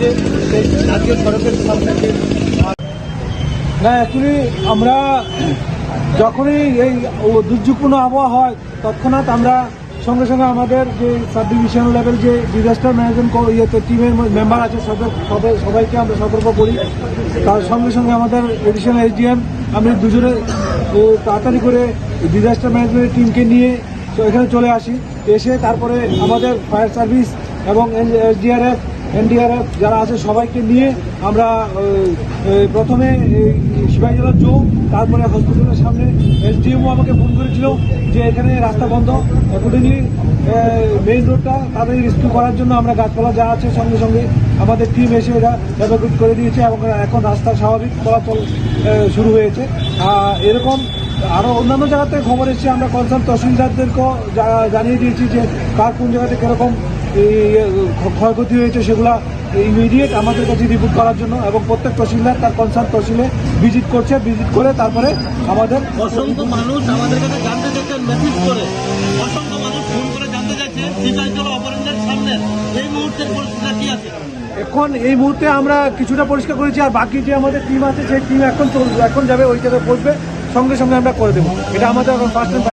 হচ্ছে আজকে সড়কের সামনে। না, অ্যাকচুয়ালি আমরা যখনই এই দুর্যোগপূর্ণ আবহাওয়া হয় তৎক্ষণাৎ আমরা সঙ্গে সঙ্গে আমাদের যে সাব ডিভিশনাল লেভেল যে ডিজাস্টার ম্যানেজমেন্ট টিমের মেম্বার আছে সবাইকে আমরা সতর্ক করি। তার সঙ্গে সঙ্গে আমাদের এডিশনাল এসডিএম আমি দুজনে তাড়াতাড়ি করে ডিজাস্টার ম্যানেজমেন্টের টিমকে নিয়ে এখানে চলে আসি। এসে তারপরে আমাদের ফায়ার সার্ভিস এবং এসডিআরএফ এনডিআরএফ যারা আছে সবাইকে নিয়ে আমরা প্রথমে শিবাজীজলা চৌক, তারপরে হসপিটালের সামনে এসডিএমও আমাকে ফোন করেছিল যে এখানে রাস্তা বন্ধ, এখনই মেইন রোডটা তাদের রেস্কিউ করার জন্য আমরা গাছপালা যা আছে সঙ্গে সঙ্গে আমাদের টিম এসে এটা এভাকুয়েট করে দিয়েছে এবং এখন রাস্তা স্বাভাবিক চলাচল শুরু হয়েছে। এরকম আরও অন্যান্য জায়গা থেকে খবর এসেছে, আমরা কনসার্ন তহসিলদারদেরকেও জানিয়ে দিয়েছি যে কার কোন জায়গাতে কীরকম ক্ষয়ক্ষতি হয়েছে সেগুলা ইমিডিয়েট আমাদের কাছে রিপোর্ট করার জন্য, এবং প্রত্যেক তহসিলদার তার কনসার্ন তহসিলে ভিজিট করছে। ভিজিট করে তারপরে আমাদের অসংখ্য মানুষ আমাদের কাছে জানতে চাচ্ছেন, মেসেজ করে অসংখ্য মানুষ ফোন করে জানতে চাচ্ছে শিবাজীজলা অপারেশনের সামনে এই মুহূর্তের পরিস্থিতি কি আছে। এখন এই মুহূর্তে আমরা কিছুটা পরিষ্কার করেছি, আর বাকি যে আমাদের টিম আছে সেই টিম এখন যাবে ওই জায়গায় পৌঁছবে, সঙ্গে সঙ্গে আমরা করে দেবো। এটা আমাদের এখন ফার্স্ট টাইম।